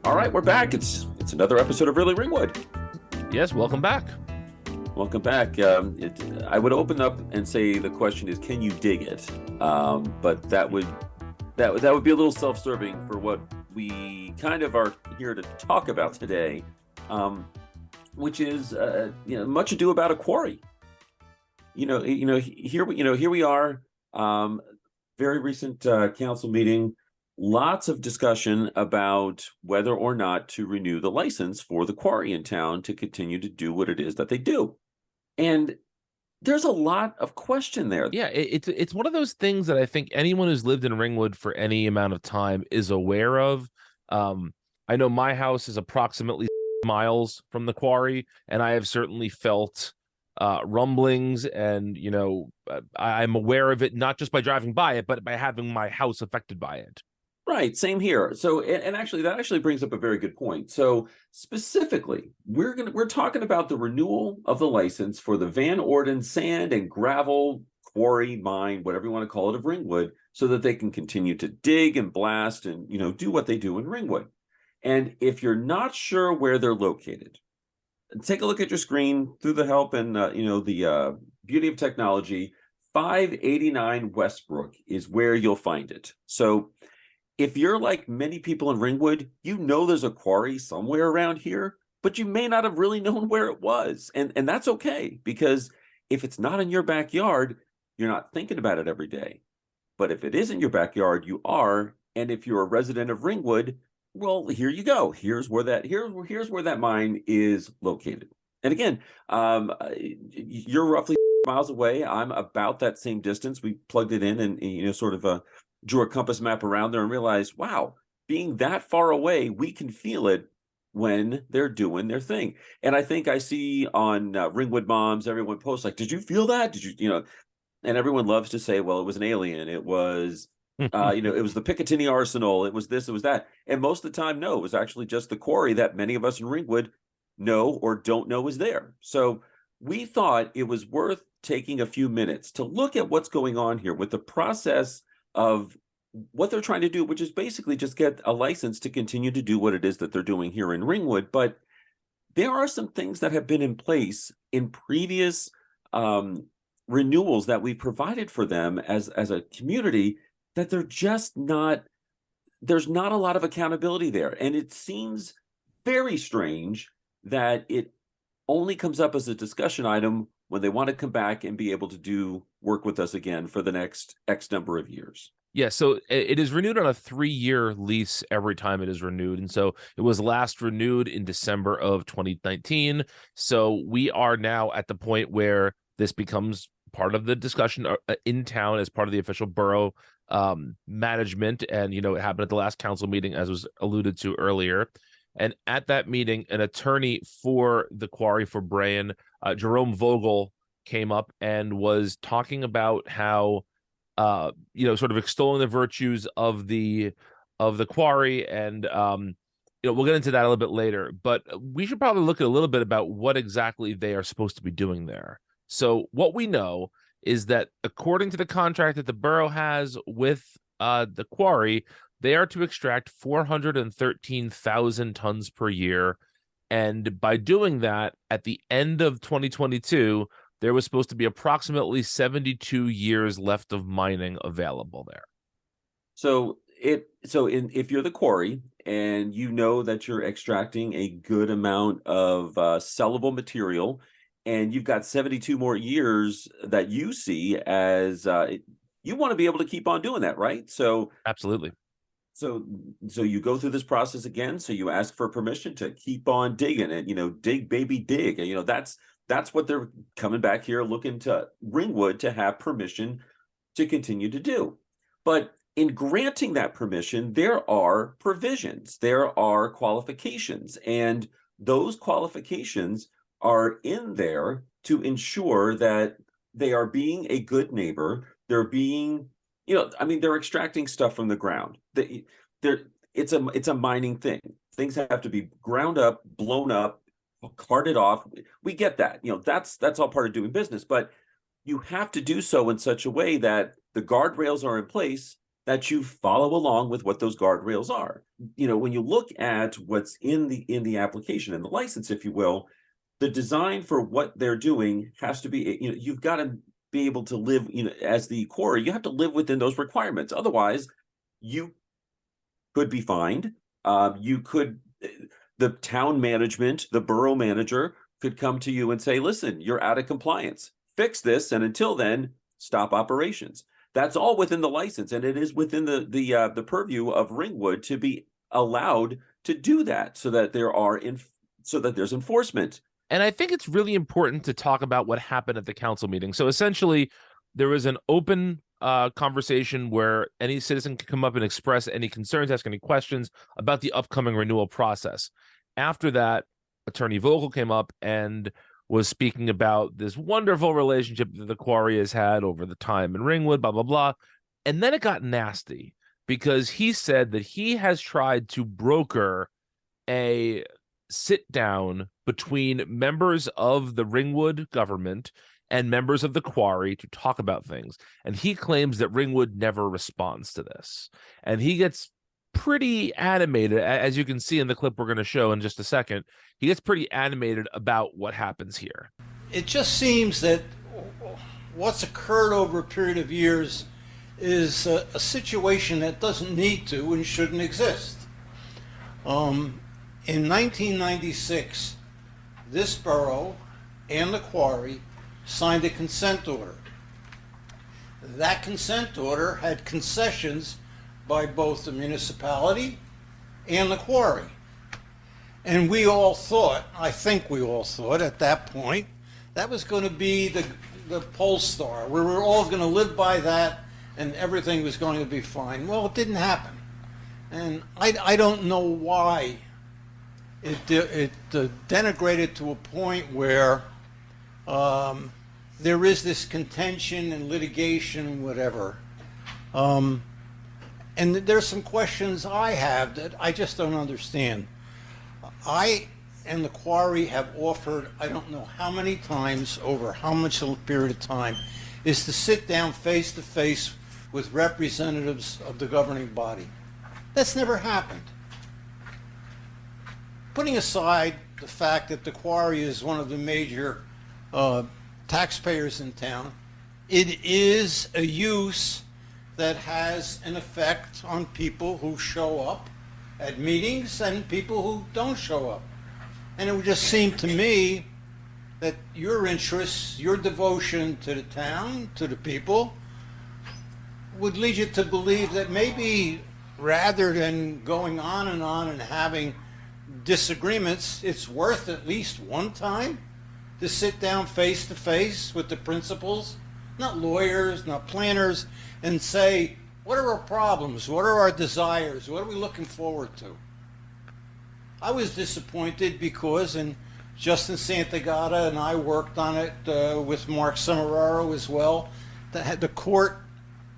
All right, we're back. It's another episode of Really Ringwood. Yes, welcome back. Welcome back. I would open up and say the question is, can you dig it? But that would be a little self-serving for what we kind of are here to talk about today, which is much ado about a quarry. Here we are. Very recent council meeting. Lots of discussion about whether or not to renew the license for the quarry in town to continue to do what it is that they do. And there's a lot of question there. Yeah, it's one of those things that I think anyone who's lived in Ringwood for any amount of time is aware of. I know my house is approximately miles from the quarry, and I have certainly felt rumblings, and I'm aware of it not just by driving by it, but by having my house affected by it. Right, same here. So, and actually, that actually brings up a very good point. So, specifically, we're talking about the renewal of the license for the Van Orden sand and gravel quarry mine, whatever you want to call it, of Ringwood, so that they can continue to dig and blast and do what they do in Ringwood. And if you're not sure where they're located, take a look at your screen through the help and the beauty of technology. 589 Westbrook is where you'll find it. So if you're like many people in Ringwood, there's a quarry somewhere around here, but you may not have really known where it was. And that's okay, because if it's not in your backyard, you're not thinking about it every day. But if it is in your backyard, you are. And if you're a resident of Ringwood, well, here you go. Here's where that mine is located. And again, you're roughly miles away. I'm about that same distance. We plugged it in and sort of drew a compass map around there and realized, wow, being that far away, we can feel it when they're doing their thing. And I think I see on Ringwood Moms, everyone posts like, "Did you feel that? Did you?" And everyone loves to say, "Well, it was an alien. It was." It was the Picatinny Arsenal. It was this, it was that. And most of the time, no, it was actually just the quarry that many of us in Ringwood know or don't know is there. So we thought it was worth taking a few minutes to look at what's going on here with the process of what they're trying to do, which is basically just get a license to continue to do what it is that they're doing here in Ringwood. But there are some things that have been in place in previous renewals that we provided for them as a community, that they're just not, there's not a lot of accountability there. And it seems very strange that it only comes up as a discussion item when they want to come back and be able to do work with us again for the next X number of years. Yeah, so it is renewed on a 3-year lease every time it is renewed. And so it was last renewed in December of 2019. So we are now at the point where this becomes part of the discussion in town as part of the official borough management. And, it happened at the last council meeting, as was alluded to earlier. And at that meeting, an attorney for the quarry for Braen, Jerome Vogel, came up and was talking about how sort of extolling the virtues of the quarry, and we'll get into that a little bit later, but we should probably look at a little bit about what exactly they are supposed to be doing there. So what we know is that according to the contract that the borough has with the quarry, they are to extract 413,000 tons per year, and by doing that, at the end of 2022, there was supposed to be approximately 72 years left of mining available there. So if you're the quarry and you know that you're extracting a good amount of sellable material, and you've got 72 more years that you see as you want to be able to keep on doing that, right? So absolutely. So you go through this process again. So you ask for permission to keep on digging and dig, baby, dig. And that's what they're coming back here looking to Ringwood to have permission to continue to do. But in granting that permission, there are provisions, there are qualifications, and those qualifications are in there to ensure that they are being a good neighbor. They're being, they're extracting stuff from the ground. It's a mining thing. Things have to be ground up, blown up, carted off. We get that. That's all part of doing business, but you have to do so in such a way that the guardrails are in place that you follow along with what those guardrails are. When you look at what's in the application, in the license, if you will, the design for what they're doing has to be, you've got to be able to live, as the quarry, you have to live within those requirements. Otherwise, you could be fined. The town management, the borough manager could come to you and say, listen, you're out of compliance. Fix this. And until then, stop operations. That's all within the license. And it is within the purview of Ringwood to be allowed to do that so that there's enforcement. And I think it's really important to talk about what happened at the council meeting. So essentially, there was an open conversation where any citizen can come up and express any concerns, ask any questions about the upcoming renewal process. After that, Attorney Vogel came up and was speaking about this wonderful relationship that the Quarry has had over the time in Ringwood, blah, blah, blah. And then it got nasty because he said that he has tried to broker a sit down between members of the Ringwood government and members of the Quarry to talk about things. And he claims that Ringwood never responds to this. And he gets pretty animated, as you can see in the clip we're going to show in just a second. He gets pretty animated about what happens here. It just seems that what's occurred over a period of years is a situation that doesn't need to and shouldn't exist. In 1996, this borough and the Quarry signed a consent order. That consent order had concessions by both the municipality and the Quarry. And we all thought, I think we all thought at that point, that was going to be the pole star, where we're all going to live by that and everything was going to be fine. Well, it didn't happen. And I don't know why it denigrated to a point where there is this contention and litigation and whatever. And there's some questions I have that I just don't understand. I and the Quarry have offered, I don't know how many times over how much a period of time, is to sit down face to face with representatives of the governing body. That's never happened. Putting aside the fact that the Quarry is one of the major taxpayers in town, it is a use that has an effect on people who show up at meetings and people who don't show up. And it would just seem to me that your interests, your devotion to the town, to the people, would lead you to believe that maybe rather than going on and having disagreements, it's worth at least one time to sit down face to face with the principals, not lawyers, not planners, and say, what are our problems? What are our desires? What are we looking forward to? I was disappointed because, and Justin Santagata and I worked on it with Mark Semeraro as well, that the court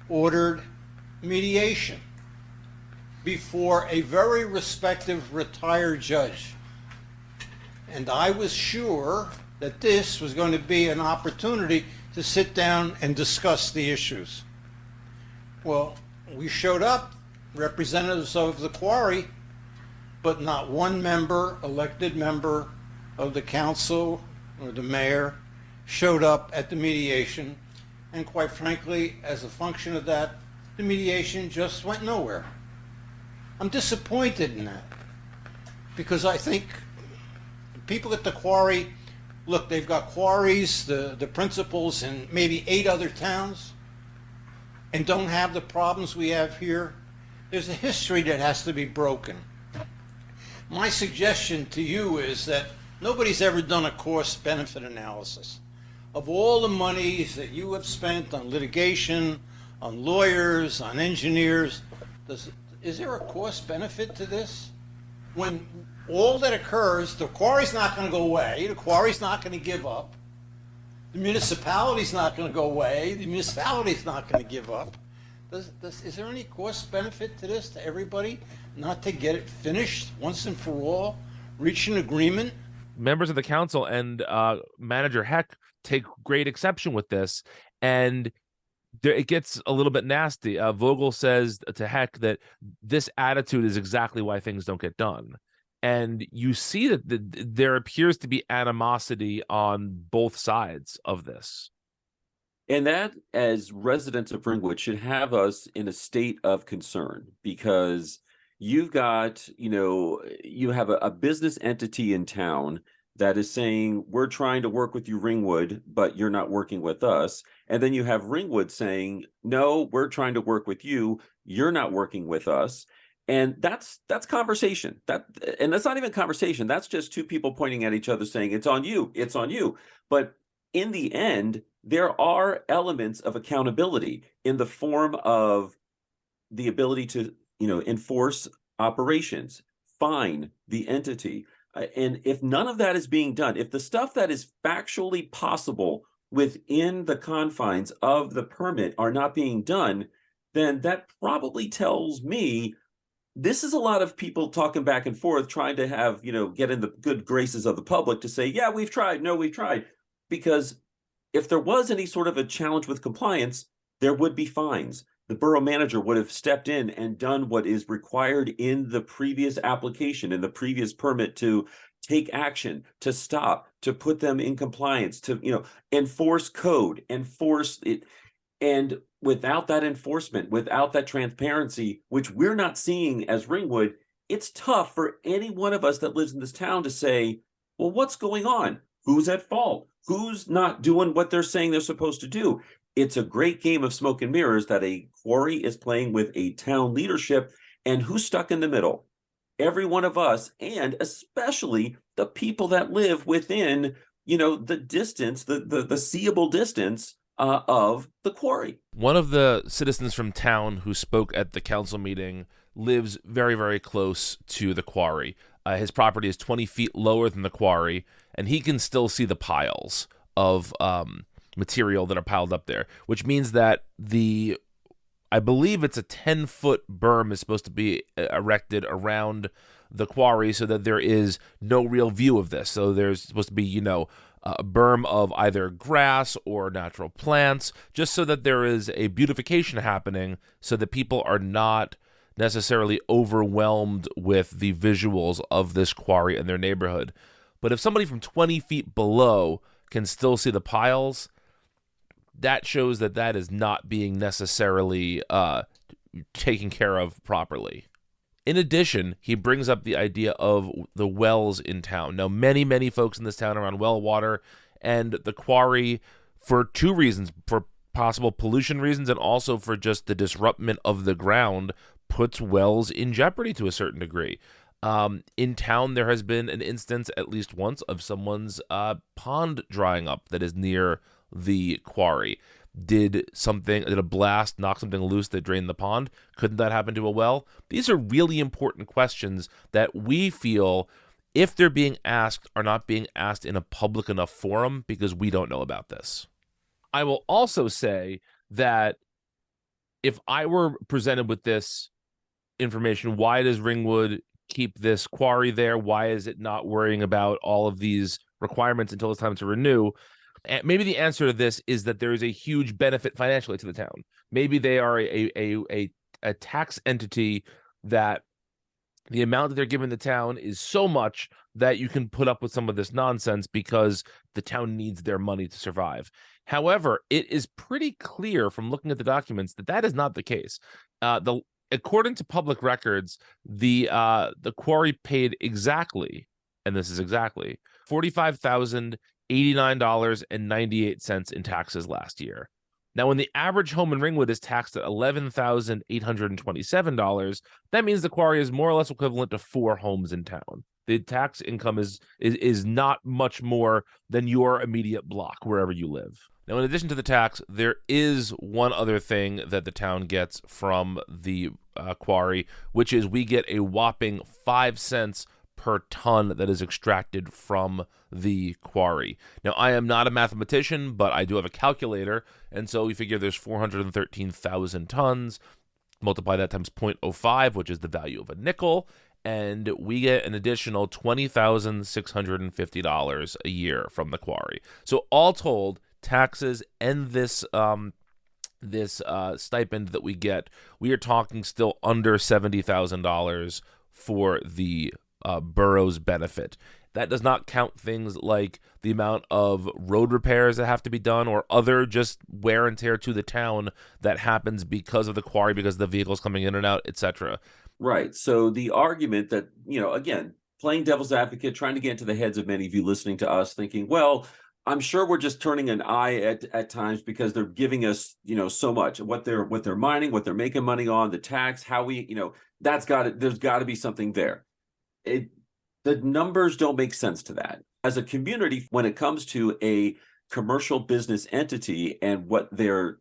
ordered mediation before a very respected retired judge. And I was sure that this was going to be an opportunity to sit down and discuss the issues. Well, we showed up, representatives of the Quarry, but not one member, elected member of the council or the mayor showed up at the mediation. And quite frankly, as a function of that, the mediation just went nowhere. I'm disappointed in that because I think people at the Quarry, look, they've got quarries, the principals in maybe 8 other towns, and don't have the problems we have here. There's a history that has to be broken. My suggestion to you is that nobody's ever done a cost-benefit analysis of all the monies that you have spent on litigation, on lawyers, on engineers. Is there a cost-benefit to this? When all that occurs, the Quarry's not going to go away, the Quarry's not going to give up, the municipality's not going to go away, the municipality's not going to give up. Is there any cost-benefit to this, to everybody, not to get it finished once and for all, reach an agreement? Members of the council and Manager Heck take great exception with this. And it gets a little bit nasty. Vogel says to Heck that this attitude is exactly why things don't get done. And you see that there appears to be animosity on both sides of this. And that, as residents of Ringwood, should have us in a state of concern, because you've got, you have a business entity in town that is saying, we're trying to work with you, Ringwood, but you're not working with us. And then you have Ringwood saying, no, we're trying to work with you, you're not working with us. And that's conversation. And that's not even conversation. That's just two people pointing at each other saying, it's on you, it's on you. But in the end, there are elements of accountability in the form of the ability to, enforce operations, fine the entity. And if none of that is being done, if the stuff that is factually possible within the confines of the permit are not being done, then that probably tells me this is a lot of people talking back and forth, trying to have, get in the good graces of the public to say, yeah, we've tried. No, we've tried. Because if there was any sort of a challenge with compliance, there would be fines. The borough manager would have stepped in and done what is required in the previous application, in the previous permit, to take action, to stop, to put them in compliance, to, enforce code, enforce it. And without that enforcement, without that transparency, which we're not seeing as Ringwood, it's tough for any one of us that lives in this town to say, well, what's going on? Who's at fault? Who's not doing what they're saying they're supposed to do? It's a great game of smoke and mirrors that a quarry is playing with a town leadership. And who's stuck in the middle? Every one of us, and especially the people that live within, the distance, the seeable distance of the quarry. One of the citizens from town who spoke at the council meeting lives very, very close to the quarry. His property is 20 feet lower than the quarry, and he can still see the piles of material that are piled up there, which means that I believe it's a 10-foot berm is supposed to be erected around the quarry so that there is no real view of this. So there's supposed to be, a berm of either grass or natural plants, just so that there is a beautification happening so that people are not necessarily overwhelmed with the visuals of this quarry in their neighborhood. But if somebody from 20 feet below can still see the piles, that shows that that is not being necessarily taken care of properly. In addition, he brings up the idea of the wells in town. Now, many, many folks in this town are on well water, and the quarry, for two reasons, for possible pollution reasons and also for just the disruption of the ground, puts wells in jeopardy to a certain degree. In town, there has been an instance at least once of someone's pond drying up that is near the quarry. Did a blast knock something loose that drained the pond? Couldn't that happen to a well? These are really important questions that we feel, if they're being asked, are not being asked in a public enough forum because we don't know about this. I will also say that if I were presented with this information, why does Ringwood keep this quarry there? Why is it not worrying about all of these requirements until it's time to renew? And maybe the answer to this is that there is a huge benefit financially to the town. Maybe they are a tax entity that the amount that they're giving the town is so much that you can put up with some of this nonsense because the town needs their money to survive. However, it is pretty clear from looking at the documents that that is not the case. According to public records, the quarry paid exactly, and this is exactly, $45,089.98 in taxes last year. Now, when the average home in Ringwood is taxed at $11,827, that means the quarry is more or less equivalent to 4 homes in town. The tax income is not much more than your immediate block, wherever you live. Now, in addition to the tax, there is one other thing that the town gets from the quarry, which is we get a whopping 5 cents per ton that is extracted from the quarry. Now, I am not a mathematician, but I do have a calculator, and so we figure there's 413,000 tons. Multiply that times 0.05, which is the value of a nickel, and we get an additional $20,650 a year from the quarry. So all told, taxes and this this stipend that we get, we are talking still under $70,000 for the borough's benefit. That does not count things like the amount of road repairs that have to be done or other just wear and tear to the town that happens because of the quarry, because of the vehicles coming in and out, etc. Right. So the argument that, again, playing devil's advocate, trying to get into the heads of many of you listening to us, thinking, well, I'm sure we're just turning an eye at times because they're giving us, so much what they're mining, what they're making money on, the tax, how we, there's got to be something there. The numbers don't make sense to that. As a community, when it comes to a commercial business entity and what they're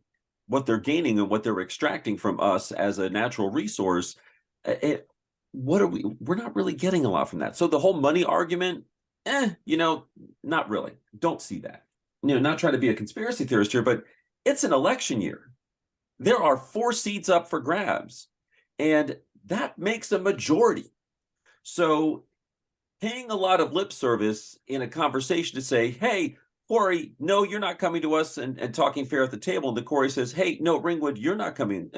gaining and what they're extracting from us as a natural resource, we're not really getting a lot from that. So the whole money argument, not really. Don't see that. Not trying to be a conspiracy theorist here, but it's an election year. There are 4 seats up for grabs, and that makes a majority. So paying a lot of lip service in a conversation to say, hey, Quarry, no, you're not coming to us and talking fair at the table. And the Quarry says, hey, no, Ringwood, you're not coming.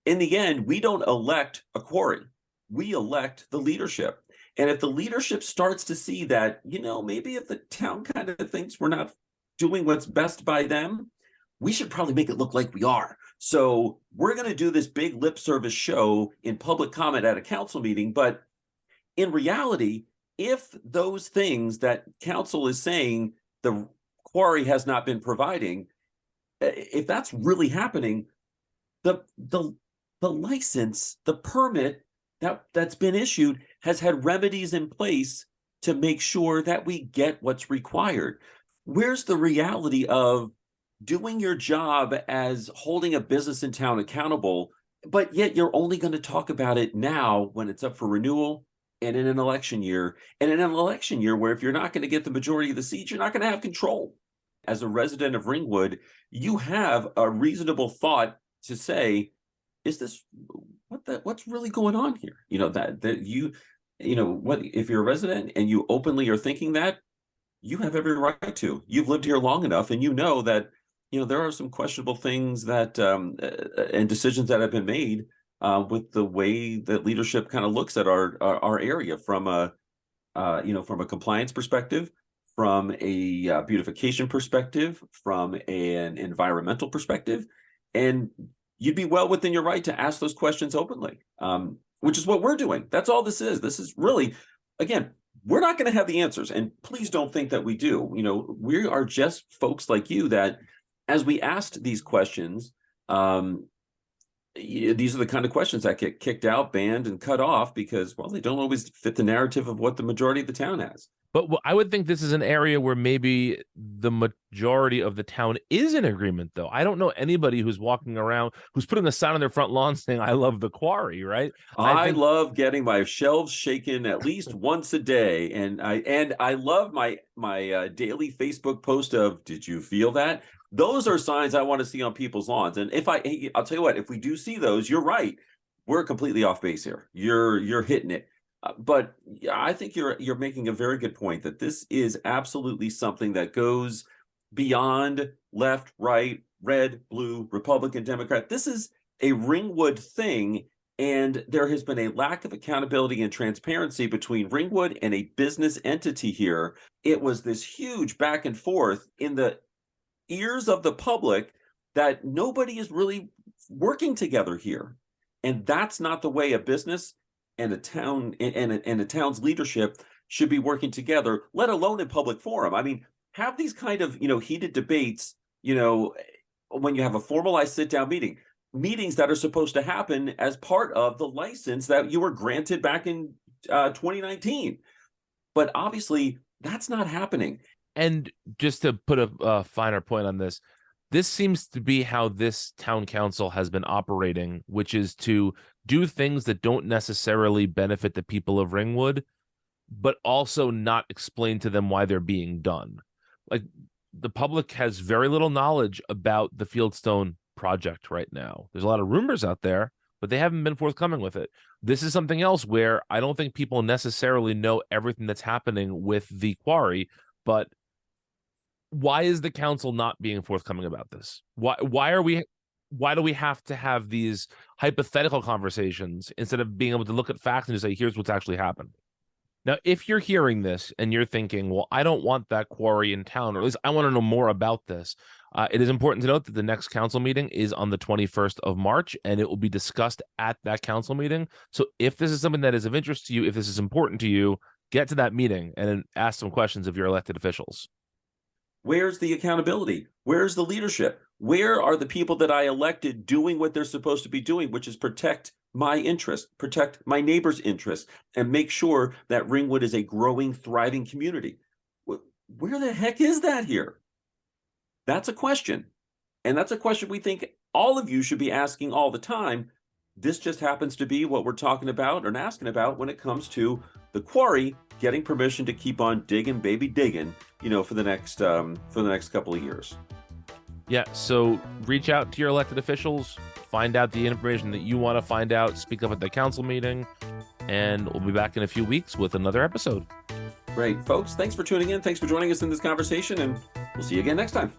In the end, we don't elect a Quarry. We elect the leadership. And if the leadership starts to see that, maybe if the town kind of thinks we're not doing what's best by them, we should probably make it look like we are. So we're going to do this big lip service show in public comment at a council meeting. But in reality, if those things that council is saying the Quarry has not been providing, if that's really happening, the license, the permit that's been issued has had remedies in place to make sure that we get what's required. Where's the reality of doing your job as holding a business in town accountable, but yet you're only going to talk about it now when it's up for renewal and in an election year, and in an election year where if you're not going to get the majority of the seats, you're not going to have control. As a resident of Ringwood, you have a reasonable thought to say, is this what's really going on here? What if you're a resident and you openly are thinking that, you have every right to. You've lived here long enough, and that there are some questionable things that and decisions that have been made with the way that leadership kind of looks at our area from a compliance perspective, from a beautification perspective, from an environmental perspective, and you'd be well within your right to ask those questions openly, which is what we're doing. That's all this is. This is really, again, we're not going to have the answers, and please don't think that we do. We are just folks like you that, as we asked these questions, these are the kind of questions that get kicked out, banned, and cut off because, well, they don't always fit the narrative of what the majority of the town has. But I would think this is an area where maybe the majority of the town is in agreement, though. I don't know anybody who's walking around, who's putting a sign on their front lawn saying, I love the Quarry, right? I love getting my shelves shaken at least once a day. And I love my daily Facebook post of, did you feel that? Those are signs I want to see on people's lawns. And I'll tell you what, if we do see those, you're right. We're completely off base here. You're hitting it. But I think you're making a very good point that this is absolutely something that goes beyond left, right, red, blue, Republican, Democrat. This is a Ringwood thing, and there has been a lack of accountability and transparency between Ringwood and a business entity here. It was this huge back and forth in the ears of the public that nobody is really working together here. And that's not the way a business and a town and a town's leadership should be working together, let alone in public forum. I mean, have these kind of, heated debates, when you have a formalized sit-down meetings that are supposed to happen as part of the license that you were granted back in 2019. But obviously, that's not happening. And just to put a finer point on this, this seems to be how this town council has been operating, which is to do things that don't necessarily benefit the people of Ringwood, but also not explain to them why they're being done. Like, the public has very little knowledge about the Fieldstone project right now. There's a lot of rumors out there, but they haven't been forthcoming with it. This is something else where I don't think people necessarily know everything that's happening with the Quarry, but why is the council not being forthcoming about this? Why are we why do we have to have these hypothetical conversations instead of being able to look at facts and just say, here's what's actually happened? Now, if you're hearing this and you're thinking, well, I don't want that quarry in town, or at least I want to know more about this, it is important to note that the next council meeting is on the 21st of March, and it will be discussed at that council meeting. So if this is something that is of interest to you, if this is important to you, get to that meeting and ask some questions of your elected officials. Where's the accountability? Where's the leadership? Where are the people that I elected doing what they're supposed to be doing, which is protect my interest, protect my neighbor's interest, and make sure that Ringwood is a growing, thriving community? Where the heck is that here? That's a question. And that's a question we think all of you should be asking all the time. This just happens to be what we're talking about and asking about when it comes to the quarry getting permission to keep on digging, baby digging, for the next couple of years. Yeah, so reach out to your elected officials, find out the information that you want to find out, speak up at the council meeting, and we'll be back in a few weeks with another episode. Great, folks. Thanks for tuning in. Thanks for joining us in this conversation, and we'll see you again next time.